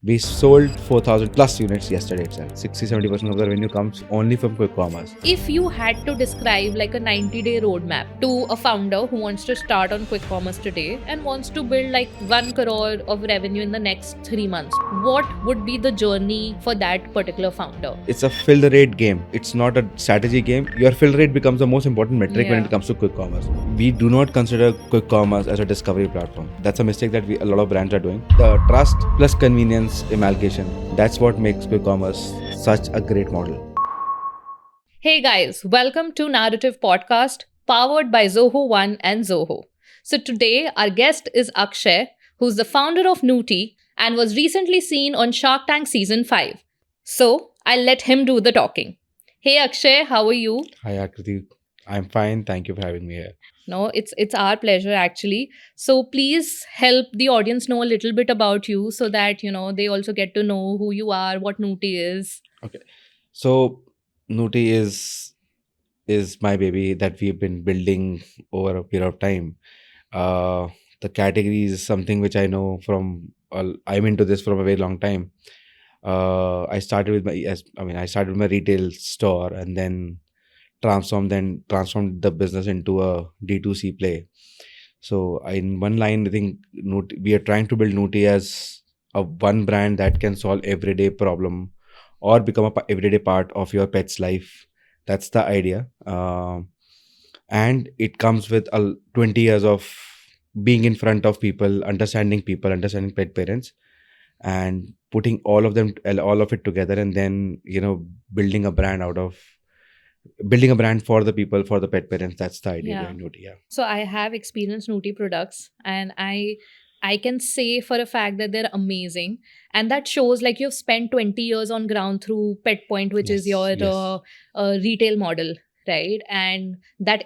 We sold 4,000 plus units yesterday itself. 60-70% of the revenue comes only from quick commerce. If you had to describe like a 90-day roadmap to a founder who wants to start on quick commerce today and wants to build like 1 crore of revenue in the next 3 months, what would be the journey for that particular founder? It's a fill rate game. It's not a strategy game. Your fill rate becomes the most important metric when it comes to quick commerce. We do not consider quick commerce as a discovery platform. That's a mistake that a lot of brands are doing. The trust plus convenience amalgamation, that's what makes quick commerce such a great model. Hey guys, welcome to Naaritive Podcast, powered by Zoho One and Zoho. So today our guest is Akshay, who's the founder of Nootie and was recently seen on Shark Tank Season 5. So I'll let him do the talking. Hey Akshay, how are you? Hi Aakriti, I'm fine. Thank you for having me here. No, it's our pleasure actually. So please help the audience know a little bit about you so that, they also get to know who you are, what Nootie is. Okay. So Nootie is my baby that we've been building over a period of time. The category is something which I know from, I'm into this from a very long time. I started with my retail store and then transformed the business into a D2C play. So in one line, I think we are trying to build Nootie as a one brand that can solve everyday problem or become a everyday part of your pet's life. That's the idea. And it comes with 20 years of being in front of people, understanding pet parents, and putting all of it together, and then building a brand for the people, for the pet parents. That's the idea behind Nootie. Yeah. So I have experienced Nootie products and I can say for a fact that they're amazing. And that shows like you've spent 20 years on ground through Pet Point, which is your retail model, right? And that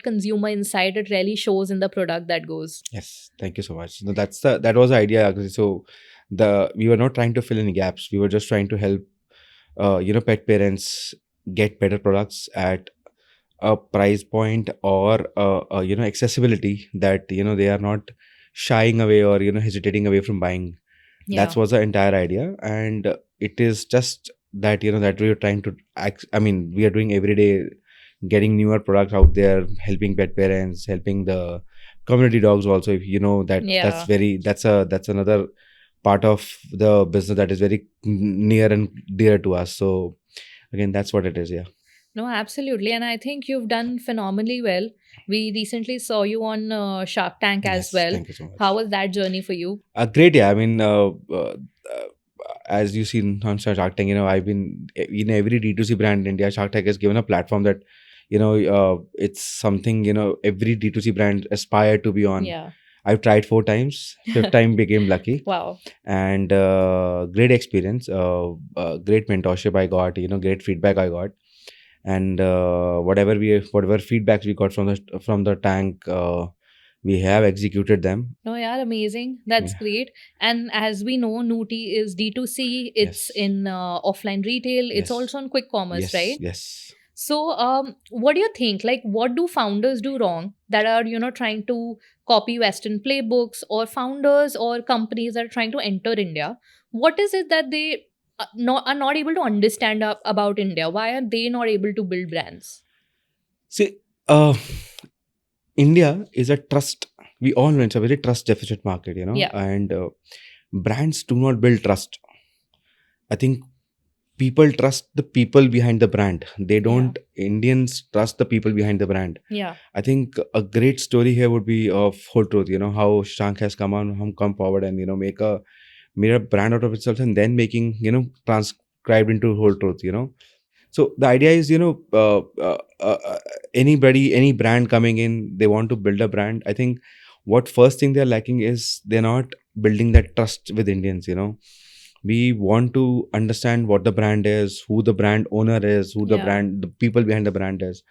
consumer insight, it really shows in the product that goes. Yes, thank you so much. No, that was the idea, actually. So we were not trying to fill any gaps. We were just trying to help pet parents get better products at a price point or accessibility that they are not shying away or hesitating away from buying. That was the entire idea, and it is just that that we are trying to we are doing every day, getting newer products out there, helping pet parents, helping the community dogs also. If that's another part of the business that is very near and dear to us. So again, that's what it is. Yeah. No, absolutely. And I think you've done phenomenally well. We recently saw you on Shark Tank as well. Thank you so much. How was that journey for you? Great. Yeah. As you've seen on Shark Tank, I've been in every D2C brand in India. Shark Tank has given a platform that, it's something, every D2C brand aspire to be on. Yeah. I've tried 4 times. 5th time became lucky. Wow. And great experience. Great mentorship I got. Great feedback I got. And whatever feedbacks we got from the tank, we have executed them. No, yeah, amazing. That's great. And as we know, Nootie is D2C. It's in offline retail. It's also on quick commerce, right? Yes. So, what do you think? Like, what do founders do wrong that are, trying to copy Western playbooks, or founders or companies that are trying to enter India? What is it that they are not able to understand about India? Why are they not able to build brands? See, India is a trust. We all know it's a very trust deficit market, and brands do not build trust. I think people trust the people behind the brand. They don't. Indians trust the people behind the brand. Yeah. I think a great story here would be of Whole Truth. How Shank has come forward and made a brand out of itself, and then making transcribed into Whole Truth. So the idea is any brand coming in, they want to build a brand. I think what first thing they're lacking is they're not building that trust with Indians. We want to understand what the brand is, who the brand owner is, the people behind the brand is.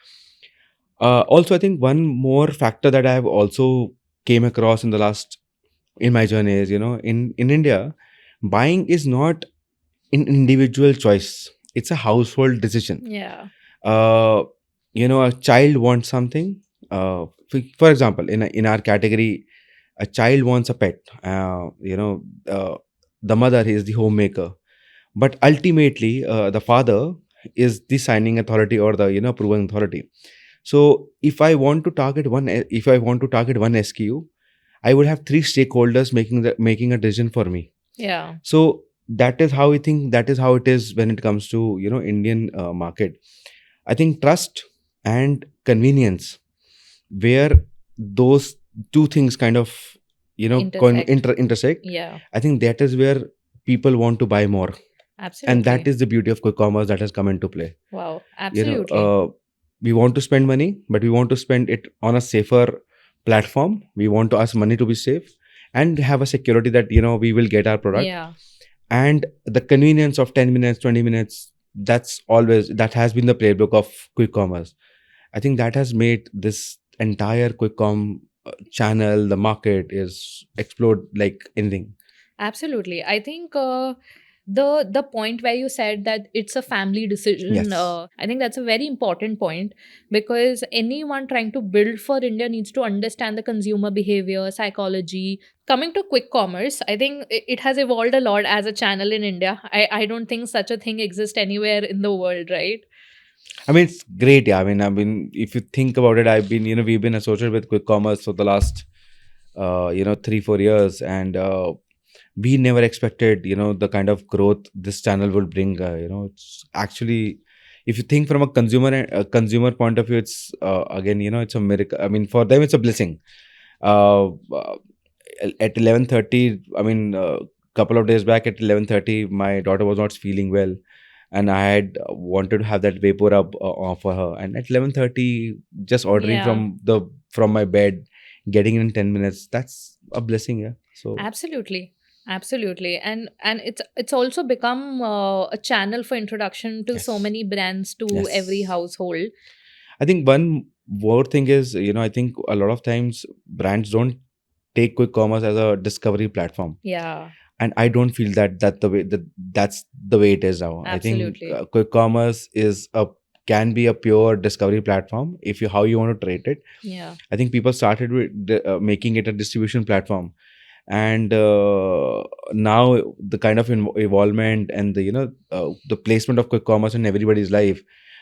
Also, I think one more factor that I have also came across in my journey is, in India, buying is not an individual choice. It's a household decision. Yeah. A child wants something. For example, in our category, a child wants a pet. the mother is the homemaker, but ultimately the father is the signing authority or the proven authority. So if I want to target one SKU, I would have three stakeholders making a decision for me. Yeah. So that is how I think, that is how it is when it comes to Indian market. I think trust and convenience, where those two things kind of intersect. Yeah. I think that is where people want to buy more, and that Absolutely. is the beauty of quick commerce that has come into play. Wow. You know, Absolutely. we want to spend money, but we want to spend it on a safer platform. We want to ask money to be safe and have a security that we will get our product. Yeah. And the convenience of 10 minutes, 20 minutes, that has been the playbook of quick commerce. I think that has made this entire quick channel, the market is explode like anything. Absolutely. I think the point where you said that it's a family decision, Yes. I think that's a very important point, because anyone trying to build for India needs to understand the consumer behavior, psychology. Coming to quick commerce, I think it has evolved a lot as a channel in India. I don't think such a thing exists anywhere in the world, right? I mean, it's great. Yeah. I mean, if you think about it, we've been associated with quick commerce for the last, 3-4 years, and we never expected, the kind of growth this channel would bring. It's actually, if you think from a consumer point of view, it's again, it's a miracle. I mean, for them, it's a blessing. Uh, at 11:30, couple of days back at 11:30, my daughter was not feeling well, and I had wanted to have that vapor up for her. And at 11:30, just ordering Yeah. from my bed, getting in 10 minutes, that's a blessing. Yeah. So Absolutely. Absolutely. And it's also become a channel for introduction to so yes, many brands to every yes. household. I think one more thing is, I think a lot of times brands don't take quick commerce as a discovery platform, Yeah. and I don't feel that's the way it is now. I think Absolutely. quick commerce can be a pure discovery platform if you how you want to treat it. Yeah. I think people started with making it a distribution platform, and now the kind of involvement and the placement of quick commerce in everybody's life,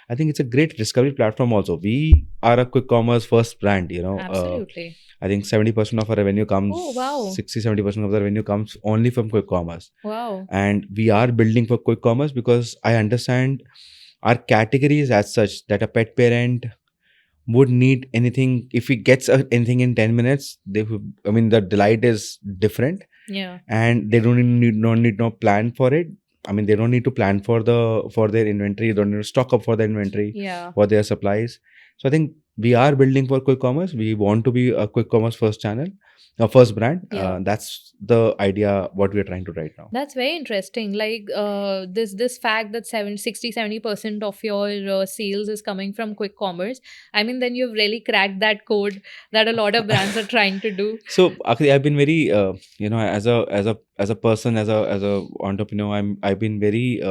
I think it's a great discovery platform also. We are a quick commerce first brand. Absolutely. I think 70% of our revenue Oh, comes, wow. 60-70% of the revenue comes only from quick commerce. Wow. And we are building for quick commerce because I understand our categories as such that a pet parent would need anything. If he gets anything in 10 minutes, the delight is different, Yeah. and they don't need no plan for it. I mean, they don't need to plan for their inventory. They don't need to stock up for the inventory, Yeah. for their supplies. So I think we are building for quick commerce. We want to be a quick commerce first channel, a first brand. Yeah. That's the idea what we are trying to right now. That's very interesting. Like this fact that 70% of your sales is coming from quick commerce. I mean, then you've really cracked that code that a lot of brands are trying to do. So actually, I've been very, as a person, as a entrepreneur, I've been very,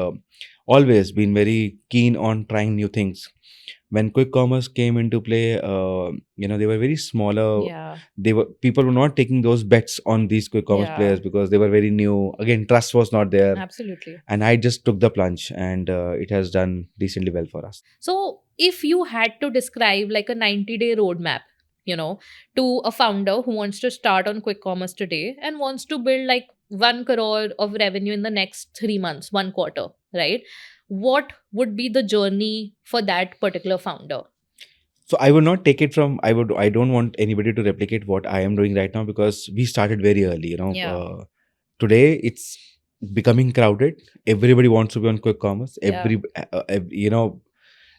always been very keen on trying new things. When quick commerce came into play, they were very smaller. Yeah. People were not taking those bets on these quick commerce Yeah. players because they were very new. Again, trust was not there, Absolutely. and I just took the plunge, and it has done decently well for us. So, if you had to describe like a 90-day roadmap, to a founder who wants to start on quick commerce today and wants to build like 1 crore of revenue in the next 3 months, 1 quarter, right? What would be the journey for that particular founder? So I would not take it from. I don't want anybody to replicate what I am doing right now because we started very early. Yeah. Today it's becoming crowded. Everybody wants to be on quick commerce. Yeah.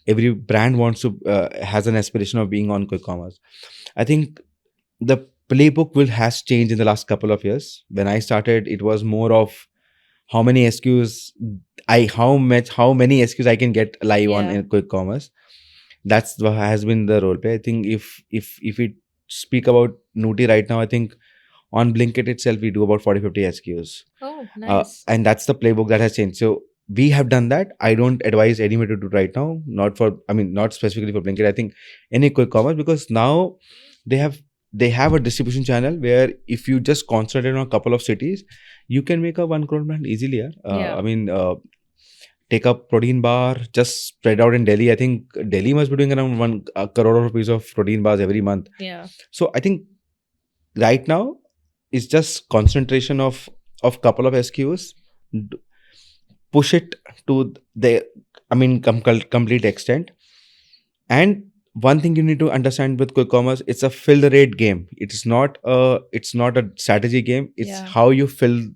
Every brand wants to has an aspiration of being on quick commerce. I think the playbook will has changed in the last couple of years. When I started, it was more of how many SKUs how many SKUs I can get live on Yeah. in quick commerce. That's what has been the role play. I think if we speak about Nootie right now, I think on Blinkit itself we do about 40-50 SKUs. Oh, nice. And that's the playbook that has changed. So we have done that. I don't advise anybody to do right now. Not specifically for Blinkit. I think any quick commerce, because now they have they have a distribution channel where if you just concentrate on a couple of cities, you can make a 1 crore brand easily. Yeah. I mean, take a protein bar, just spread out in Delhi. I think Delhi must be doing around 1 crore rupees of protein bars every month. Yeah. So I think right now it's just concentration of couple of SKUs, d- push it to the, I mean, complete extent. And one thing you need to understand with quick commerce, it's a fill rate game. It's not a strategy game. It's Yeah. how you fill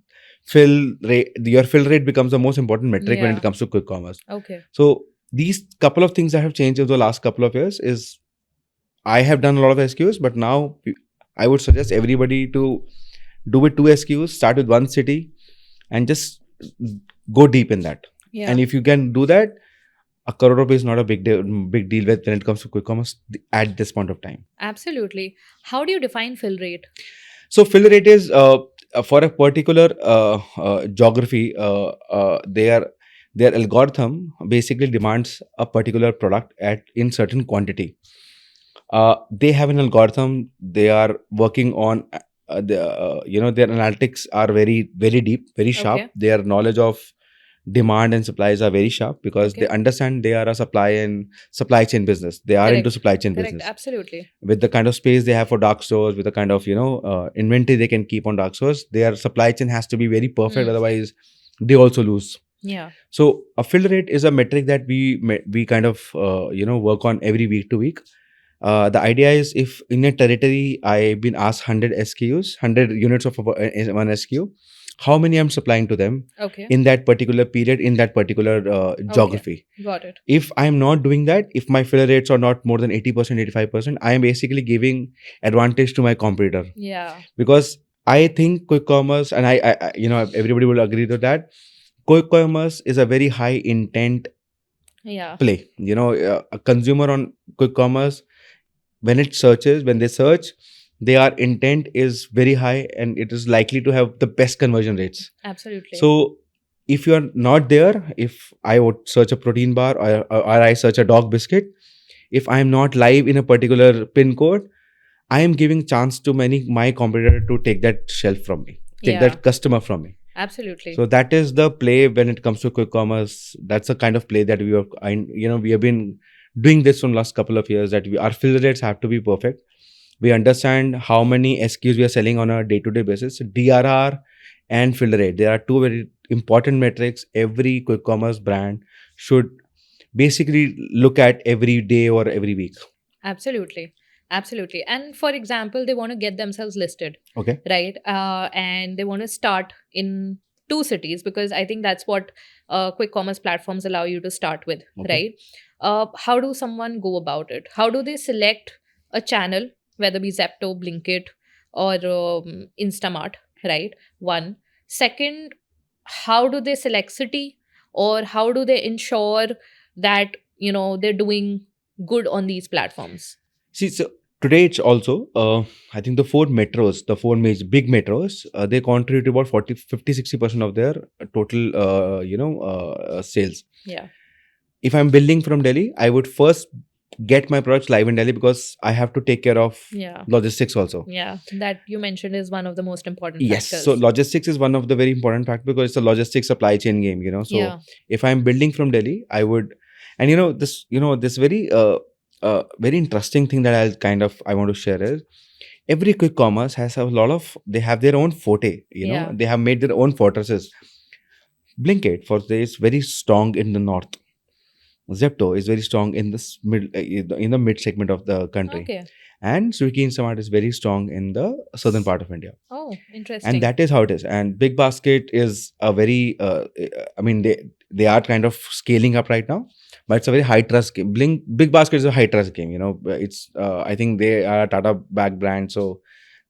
rate. Your fill rate becomes the most important metric when Yeah. it comes to quick commerce. Okay. So these couple of things that have changed over the last couple of years is I have done a lot of SKUs, but now I would suggest everybody to do with 2 SKUs, start with one city, and just go deep in that. Yeah. And if you can do that, 1 crore rupees is not a big deal when it comes to quick commerce at this point of time. Absolutely. How do you define fill rate? So fill rate is for a particular geography. Their algorithm basically demands a particular product in certain quantity. They have an algorithm. They are working on their analytics are very very deep, very sharp. Okay. Their knowledge of demand and supplies are very sharp because they Okay. understand they are a supply chain business. They are into Correct. supply chain Correct. business. Absolutely. With the kind of space they have for dark stores, with the kind of inventory they can keep on dark stores, their supply chain has to be very perfect. Otherwise, they also lose. Yeah. So a fill rate is a metric that we kind of work on every week to week. The idea is if in a territory I've been asked 100 SKUs, 100 units of one SKU, how many I'm supplying to them Okay. in that particular period, in that particular geography. Got it. If I'm not doing that, if my fill rates are not more than 80%, 85%, I am basically giving advantage to my competitor. Yeah. Because I think quick commerce, and I everybody will agree to that, quick commerce is a very high intent Yeah. play. A consumer on quick commerce, when they search, their intent is very high and it is likely to have the best conversion rates. Absolutely. So if you are not there, if I would search a protein bar or I search a dog biscuit, if I am not live in a particular pin code, I am giving chance to my competitor to take that shelf from me, take Yeah. that customer from me. Absolutely. So that is the play when it comes to quick commerce. That's the kind of play that we have been doing this from last couple of years. That our fill rates have to be perfect. We understand how many SKUs we are selling on a day-to-day basis. DRR and fill rate. There are two very important metrics every quick commerce brand should basically look at every day or every week. Absolutely. Absolutely. And for example, they want to get themselves listed, Okay. right? And they want to start in 2 cities because I think that's what quick commerce platforms allow you to start with, Okay. right? How do someone go about it? How do they select a channel, whether it be Zepto, Blinkit, or Instamart, right? One. Second, how do they select city, or how do they ensure that they're doing good on these platforms? See, so today it's also, I think the four major big metros, they contribute about 40, 50, 60% of their total, sales. Yeah. If I'm building from Delhi, I would first get my products live in Delhi because I have to take care of Yeah. logistics also. Yeah. That you mentioned is one of the most important Yes, factors. so logistics is one of the very important factors because it's a logistics supply chain game. So Yeah. if I'm building from Delhi, I would, and this very very interesting thing that I want to share is every quick commerce has a lot of, they have their own forte. Yeah. They have made their own fortresses. Blinkit for is very strong in the north. Zepto is very strong in this in the mid segment of the country. Okay. And Swiggy Instamart is very strong in the southern part of India. Oh, interesting. And that is how it is. And Big Basket is a very I mean they are kind of scaling up right now, but it's a very high trust game. Big Basket is a high trust game. It's I think they are a Tata backed brand, so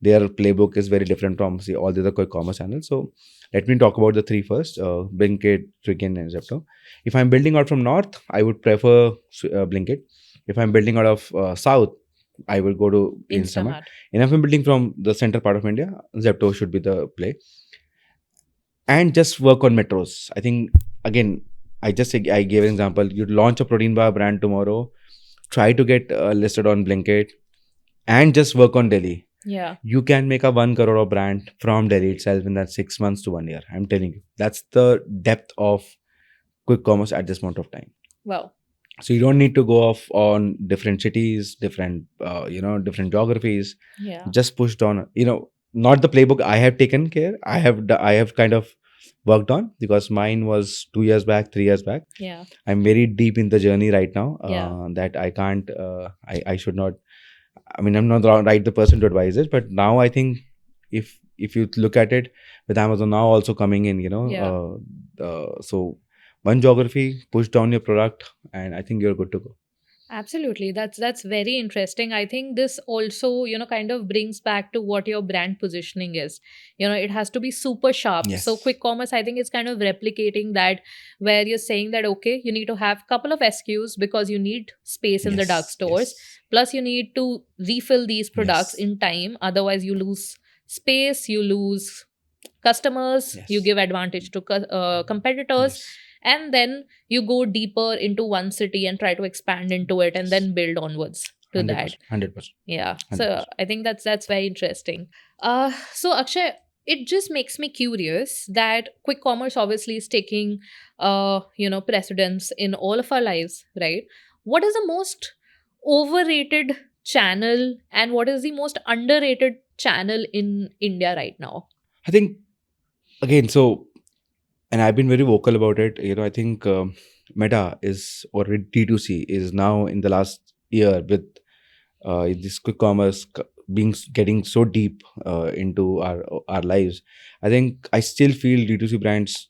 their playbook is very different from all the other quick commerce channels. So let me talk about the three first: Blinkit, Swiggy, and Zepto. If I'm building out from north, I would prefer Blinkit. If I'm building out of south, I will go to Instamart. Instamart. And if I'm building from the center part of India, Zepto should be the play. And just work on metros. I think, again, I gave an example. You launch a protein bar brand tomorrow, try to get listed on Blinkit, and just work on Delhi. Yeah. You can make a 1 crore brand from Delhi itself in that 6 months to 1 year. I'm telling you, that's the depth of quick commerce at this moment of time. Wow. So you don't need to go off on different cities, different different geographies. Yeah. Just pushed on, not the playbook I have taken care. I have kind of worked on, because mine was 2 years back, 3 years back. Yeah. I'm very deep in the journey right now. Yeah. That I can't. I should not. I mean, I'm not the right the person to advise it, but now I think if you look at it, with Amazon now also coming in, so one geography, push down your product, and I think you're good to go. Absolutely. That's very interesting. I think this also, kind of brings back to what your brand positioning is. It has to be super sharp. So Yes. quick commerce, I think, is kind of replicating that, where you're saying that, okay, you need to have couple of SKUs because you need space in the dark Yes. stores. Yes. Plus you need to refill these products Yes. in time. Otherwise you lose space, you lose customers, Yes. you give advantage to competitors, Yes. and then you go deeper into one city and try to expand into it and Yes. then build onwards to that. 100%. 100%. Yeah. So 100%. I think that's very interesting. So Akshay, it just makes me curious that quick commerce obviously is taking precedence in all of our lives, right? What is the most overrated channel and what is the most underrated channel in India right now? I think again, so, and I've been very vocal about it. I think Meta is, or D2C is now in the last year with this quick commerce getting so deep into our lives. I think I still feel D2C brands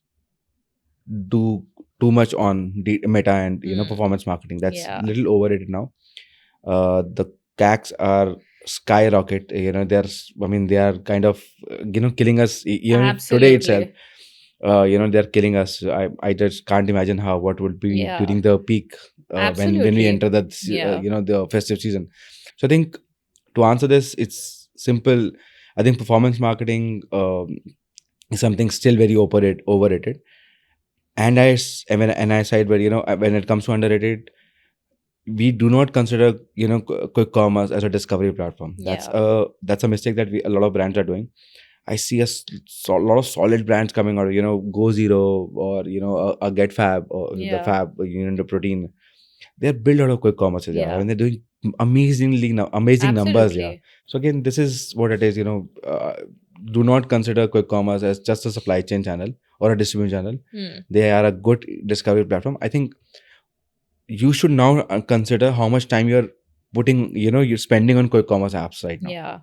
do too much on Meta and performance marketing. That's Yeah. little overrated now. The CACs are skyrocket. They are kind of killing us. Today itself. Absolutely. They're killing us. I just can't imagine what would be Yeah. during the peak when we Absolutely. enter the Yeah. the festive season. So I think to answer this, it's simple. I think performance marketing is something still very overrated. And I side where when it comes to underrated, we do not consider quick commerce as a discovery platform. Yeah. That's a mistake that a lot of brands are doing. I see lot of solid brands coming out. Go Zero, or a Get Fab, or the Yeah. Fab, the protein. They're built out of quick commerce, yeah, Yeah. and they're doing amazing numbers, yeah. Absolutely. So again, this is what it is. Do not consider quick commerce as just a supply chain channel or a distribution channel. They are a good discovery platform. I think you should now consider how much time you're putting, you're spending on quick commerce apps right now. Yeah.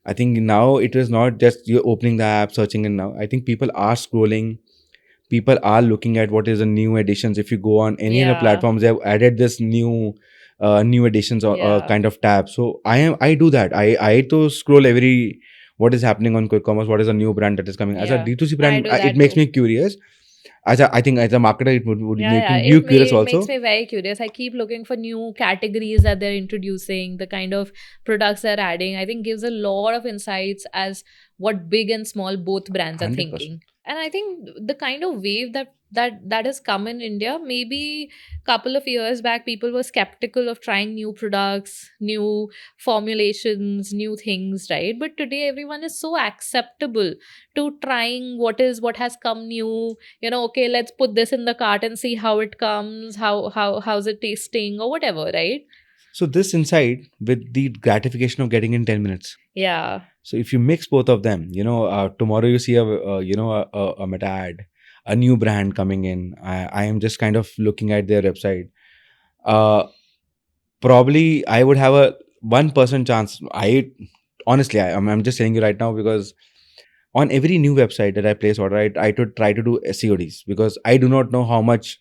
I think now it is not just you opening the app, searching it now. I think people are scrolling. People are looking at what is the new editions. If you go on any other Yeah. platforms, they have added this new editions or Yeah. kind of tab. So I do that. I to scroll every what is happening on quick commerce. What is a new brand that is coming as a Yeah. D2C I brand? do It that makes too. me curious. I think as a marketer, it would Yeah, making yeah. you curious It makes also. me very curious. I keep looking for new categories that they're introducing, the kind of products they're adding. I think gives a lot of insights as what big and small both brands are 100%. thinking. And I think the kind of wave that has come in India, maybe couple of years back, people were skeptical of trying new products, new formulations, new things, right? But today everyone is so acceptable to trying what has come new. Okay, let's put this in the cart and see how it comes, how's it tasting or whatever, right? So this insight with the gratification of getting in 10 minutes. Yeah. So if you mix both of them, tomorrow you see a Meta ad, a new brand coming in. I am just kind of looking at their website. Probably I would have a 1% chance. I'm just telling you right now, because on every new website that I place order, I to try to do CODs, because I do not know how much.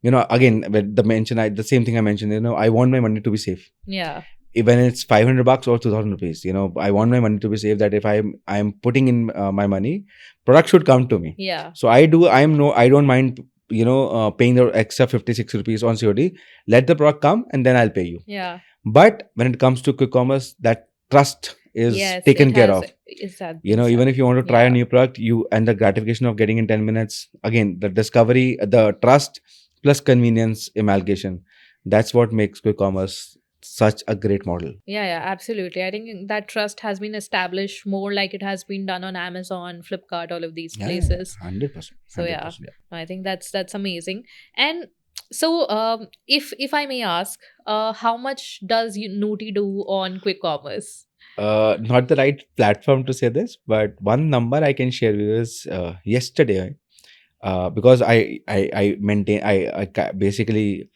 Again, with the same thing I mentioned. I want my money to be safe. Yeah. When it's $500 or 2,000 rupees, I want my money to be safe. That if I'm putting in my money, product should come to me. Yeah. So I don't mind paying the extra 56 rupees on COD. Let the product come and then I'll pay you. Yeah. But when it comes to quick commerce, that trust is Yes, taken it care has. of. Exactly. Even if you want to try a Yeah. new product, and the gratification of getting in 10 minutes, again, the discovery, the trust plus convenience amalgamation, that's what makes quick commerce such a great model. Yeah, absolutely. I think that trust has been established more like it has been done on Amazon, Flipkart, all of these Yeah, yeah, places. 100%, So yeah, 100%. I think that's amazing. And so, if I may ask, how much does Nootie do on quick commerce? Not the right platform to say this, but one number I can share with you is yesterday, because I maintain basically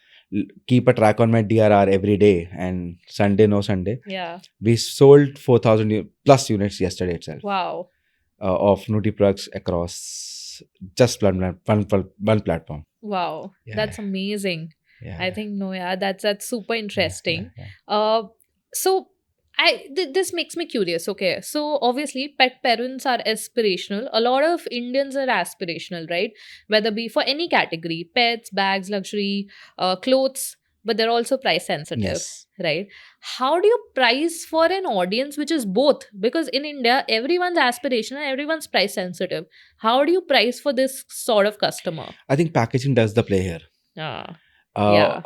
keep a track on my DRR every day, and Sunday no Sunday Yeah. we sold 4,000 plus units yesterday itself, Wow. of Nootie products across just one platform. Wow. Yeah, That's amazing. yeah, I think no, yeah, that's super yeah, yeah, interesting. yeah. So this makes me curious. Okay, so obviously pet parents are aspirational. A lot of Indians are aspirational, right? Whether be for any category, pets, bags, luxury, clothes, but they're also price sensitive, Yes. right? How do you price for an audience which is both? Because in India, everyone's aspirational, everyone's price sensitive. How do you price for this sort of customer? I think packaging does the play here. Ah, yeah.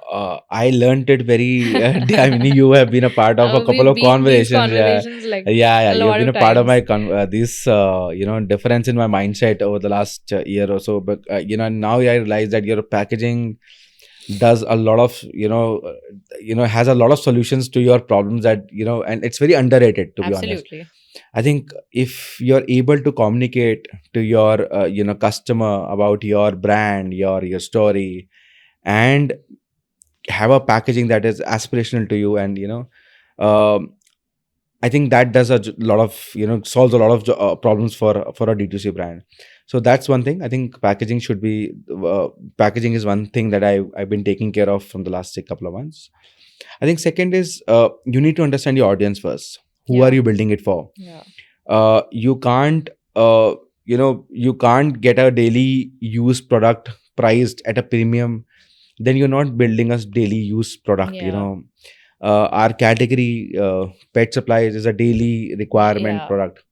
I learned it very. I mean, you have been a part of a couple We've of been in these conversations. Yeah, conversations like yeah. a You have lot been of a part of my times. this difference in my mindset over the last year or so. But now I realize that your packaging does a lot of has a lot of solutions to your problems, that and it's very underrated, to be honest. Absolutely. I think if you're able to communicate to your customer about your brand, your story, and have a packaging that is aspirational to you, and um, I think that does lot of solves a lot of problems for a D2C brand. So that's one thing. I think packaging is one thing that I've been taking care of from the last couple of months. I think second is you need to understand your audience first. Who are Yeah. you building it for? Yeah. You can't you can't get a daily use product priced at a premium, then you're not building a daily use product. Yeah. Our category, pet supplies, is a daily requirement Yeah. product.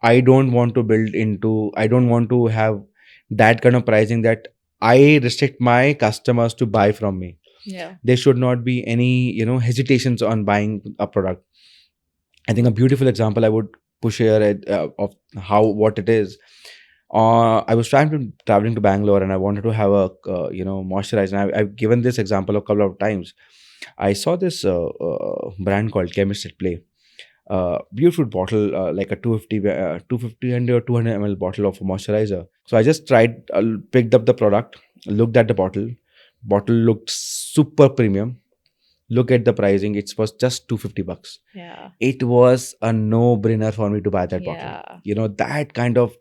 I don't want to have that kind of pricing that I restrict my customers to buy from me. Yeah. There should not be any hesitations on buying a product. I think a beautiful example I would push here of how what it is. I was traveling to Bangalore, and I wanted to have a moisturizer. And I've given this example a couple of times. I saw this brand called Chemist at Play. Beautiful bottle, like a 250 or 200 ml bottle of moisturizer. So I just picked up the product, looked at the bottle. Bottle looked super premium. Look at the pricing; it was just $250. Yeah. It was a no-brainer for me to buy that bottle. Yeah.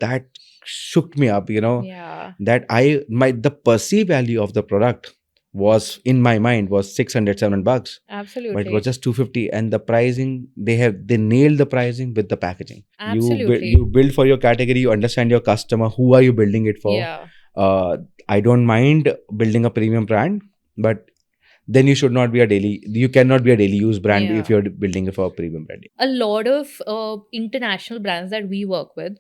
That shook me up. Yeah. That the perceived value of the product was, in my mind, was 600 $700, but it was Absolutely. just 250. And the pricing, they nailed the pricing with the packaging. Absolutely. You build for your category, you understand your customer, who are you building it for. Yeah. I don't mind building a premium brand, but then you cannot be a daily use brand if Yeah. you're building it for a premium brand. A lot of international brands that we work with,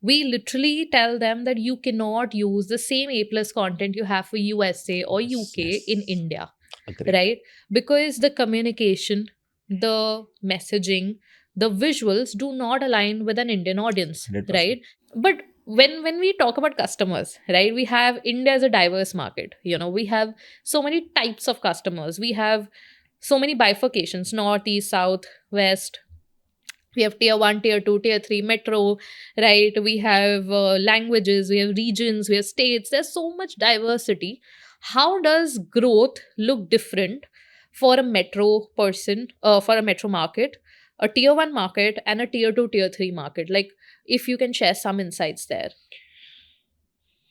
we literally tell them that you cannot use the same A plus content you have for USA or UK in India, Agreed. right? Because the communication, the messaging, the visuals do not align with an Indian audience, 100%. right? But when we talk about customers, right, we have India as a diverse market. We have so many types of customers. We have so many bifurcations: north, east, south, west. We have tier 1, tier 2, tier 3, metro, right? We have languages, we have regions, we have states. There's so much diversity. How does growth look different for a metro person, for a metro market, a tier 1 market, and a tier 2, tier 3 market? Like, if you can share some insights there.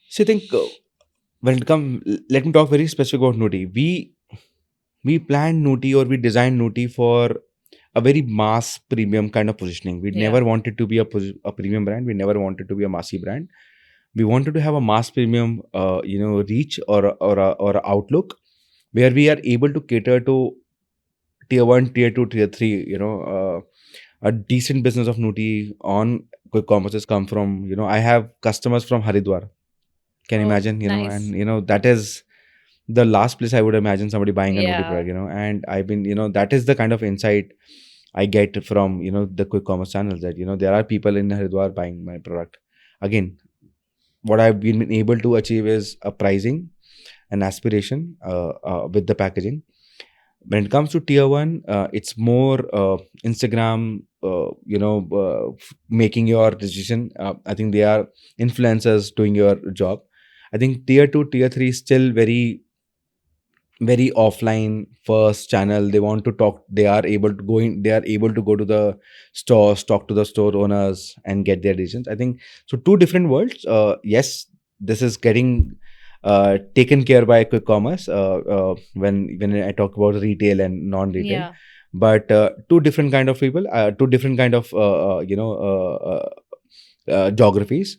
So I think let me talk very specific about Nootie. We planned Nootie, or we designed Nootie for a very mass premium kind of positioning. We Yeah. never wanted to be a premium brand. We never wanted to be a massy brand. We wanted to have a mass premium, reach, or a outlook, where we are able to cater to tier 1, tier 2, tier 3. A decent business of Nootie on quick commerce has come from, I have customers from Haridwar. Can you Oh, imagine? nice. And the last place I would imagine somebody buying a Nootie Yeah. product, and I've been, that is the kind of insight I get from, the quick commerce channels, that, there are people in Haridwar buying my product. Again, what I've been able to achieve is a pricing and aspiration with the packaging. When it comes to tier one, it's more Instagram, making your decision. I think they are influencers doing your job. I think tier two, tier three is still very, very offline first channel. They want to talk. They are able to go in. They are able to go to the stores, talk to the store owners, and get their decisions. I think so. Two different worlds. Yes, this is getting taken care by quick commerce when I talk about retail and non-retail. Yeah. But two different kind of people, two different kind of geographies.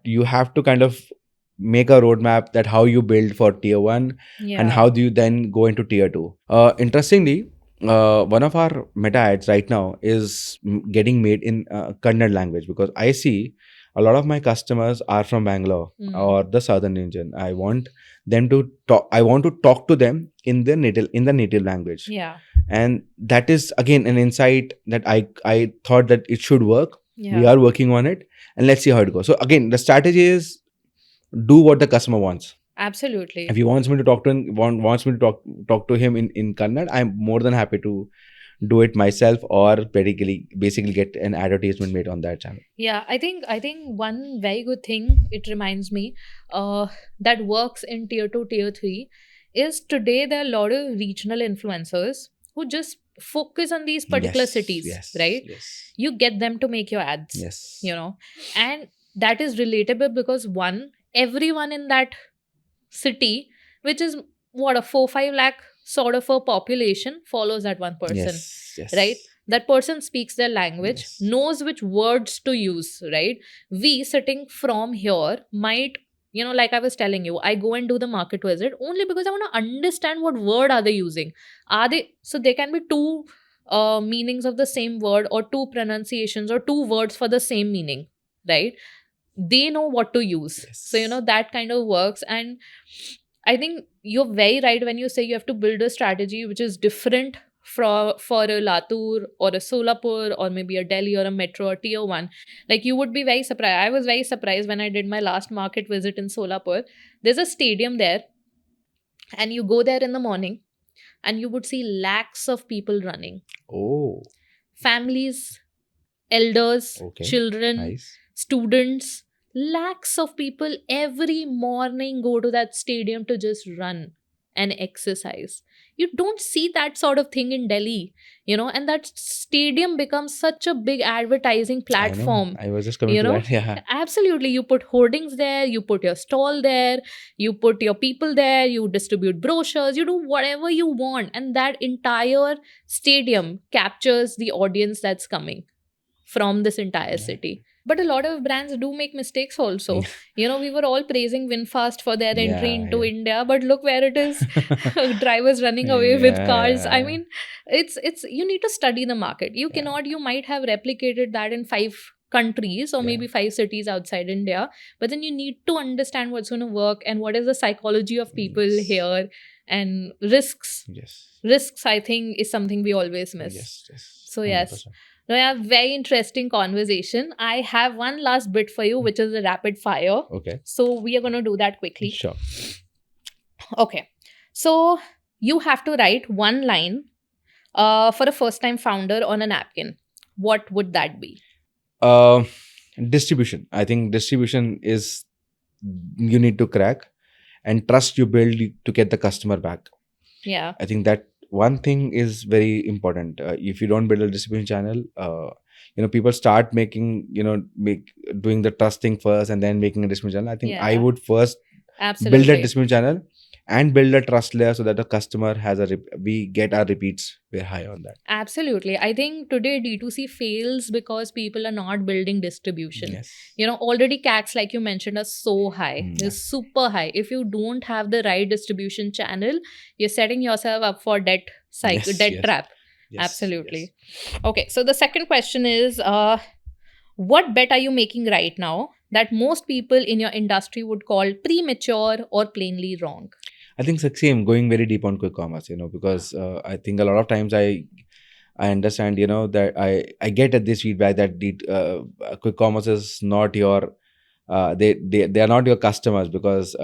You have to kind of make a roadmap that how you build for tier one and Yeah. how do you then go into tier two. Interestingly, one of our meta ads right now is getting made in Kannada language, because I see a lot of my customers are from Bangalore or the southern region. I want them to talk. I want to talk to them in the native language, Yeah. and that is again an insight that I thought that it should work. We Yeah. are working on it, and let's see how it goes. So again, the strategy is do what the customer wants. Absolutely. If he wants me to talk to him, wants me to talk to him in Kannada, I'm more than happy to do it myself, or basically get an advertisement made on that channel. Yeah, I think one very good thing it reminds me that works in tier 2, tier 3 is today there are a lot of regional influencers who just focus on these particular cities, Yes, right? yes, You get them to make your ads, yes, and that is relatable because one, everyone in that city, which is what, a 4-5 lakh sort of a population, follows that one person, yes, right? That person speaks their language, Yes. knows which words to use, right? We sitting from here might, like I was telling you, I go and do the market visit only because I want to understand what word are they using. Are they, so there can be two meanings of the same word, or two pronunciations, or two words for the same meaning, right? They know what to use. So Yes. that kind of works. And I think you're very right when you say you have to build a strategy which is different for a Latur or a Solapur or maybe a Delhi or a metro or tier 1. Like, you would be very surprised. I was very surprised when I did my last market visit in Solapur. There's a stadium there, and you go there in the morning and you would see lakhs of people running. Oh, Families, elders, okay. children, Nice. students, lakhs of people every morning go to that stadium to just run and exercise. You don't see that sort of thing in Delhi, and that stadium becomes such a big advertising platform. I was just coming to that. Yeah. Absolutely. You put hoardings there, you put your stall there, you put your people there, you distribute brochures, you do whatever you want, and that entire stadium captures the audience that's coming from this entire Yeah. city. But a lot of brands do make mistakes also. We were all praising Winfast for their entry Yeah, into yeah. India, but look where it is. Drivers running away with cars. I Yeah. mean, it's you need to study the market. You Yeah. cannot, you might have replicated that in 5 countries or Yeah. maybe 5 cities outside India, but then you need to understand what's going to work and what is the psychology of people Yes. here, and risks. Yes. Risks, I think, is something we always miss. Yes. So yes. 100%. Now, yeah, very interesting conversation. I have one last bit for you, which is a rapid fire. Okay. So we are going to do that quickly. Sure. Okay. So you have to write one line for a first-time founder on a napkin. What would that be? Distribution. I think distribution is you need to crack, and trust you build to get the customer back. Yeah. I think that one thing is very important. If you don't build a distribution channel, people start making, doing the trust thing first and then making a distribution channel. I think I Yeah. would first Absolutely. build a distribution channel and build a trust layer so that the customer has we get our repeats very high on that. Absolutely. I think today D2C fails because people are not building distribution. Yes. Already CACs, like you mentioned, are so high. They're Yeah. super high. If you don't have the right distribution channel, you're setting yourself up for debt Yes. trap. Yes. Absolutely. Okay. So the second question is, what bet are you making right now that most people in your industry would call premature or plainly wrong? I think it's the same, going very deep on quick commerce, because I think a lot of times I understand, that I get at this feedback that the quick commerce is not your they are not your customers, because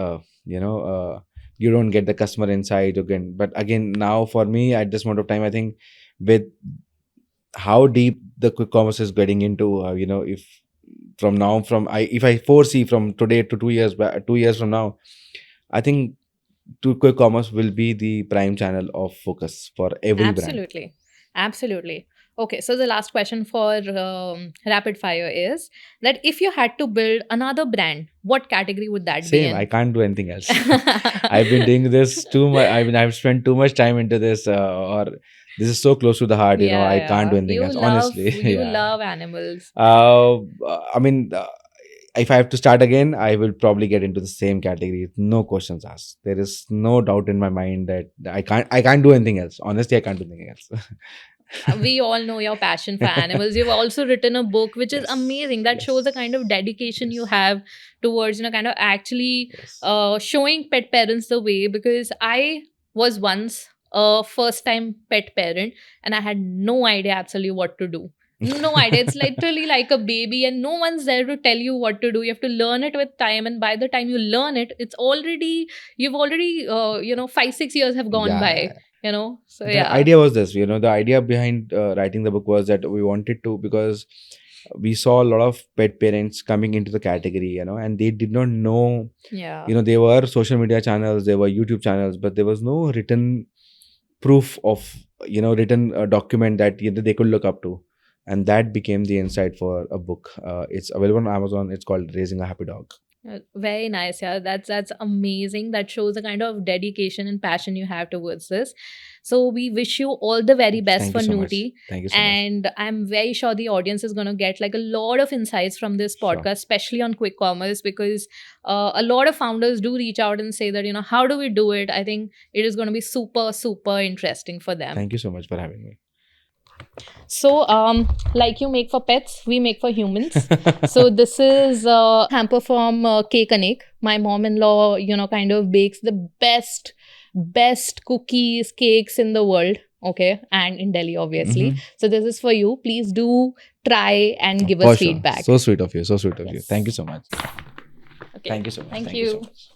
you don't get the customer insight again. But again, now for me at this moment of time, I think with how deep the quick commerce is getting into, if from now from I if I foresee from today to 2 years back, 2 years from now, I think to quick commerce will be the prime channel of focus for every brand. Absolutely. Absolutely. Okay, so the last question for rapid fire is that if you had to build another brand, what category would that be Same, I in? can't do anything else. I've been doing this too much. I mean, I've spent too much time into this, or this is so close to the heart. Yeah, I can't do yeah. anything You else. love Honestly, you yeah. love animals. I mean, if I have to start again, I will probably get into the same category. No questions asked. There is no doubt in my mind that I can't do anything else. Honestly, I can't do anything else. We all know your passion for animals. You've also written a book, which is Yes. amazing. That shows the Yes. kind of dedication you Yes. have towards, kind of actually Yes. showing pet parents the way. Because I was once a first time pet parent and I had no idea absolutely what to do. No idea. It's literally like a baby, and no one's there to tell you what to do. You have to learn it with time, and by the time you learn it, you've already 5-6 years have gone Yeah, yeah, by. yeah. So The yeah. idea was this, the idea behind writing the book was that we wanted to, because we saw a lot of pet parents coming into the category, and they did not know, Yeah. there were social media channels, there were YouTube channels, but there was no written proof of, written document that they could look up to. And that became the insight for a book. It's available on Amazon. It's called Raising a Happy Dog. Very nice. Yeah, that's amazing. That shows the kind of dedication and passion you have towards this. So we wish you all the very best Thank for you so much. Nootie. Thank you so much. And I'm very sure the audience is going to get like a lot of insights from this Sure. podcast, especially on quick commerce, because a lot of founders do reach out and say that, how do we do it? I think it is going to be super, super interesting for them. Thank you so much for having me. So, like you make for pets, we make for humans. So this is Hamper from Cake and Egg. My mom-in-law, kind of bakes the best cookies, cakes in the world. Okay, and in Delhi, obviously. So this is for you. Please do try and give For us sure. feedback. So sweet of you. So sweet of you. Yes. Thank you so much. Okay. Thank you so much. Thank Thank you so you. much.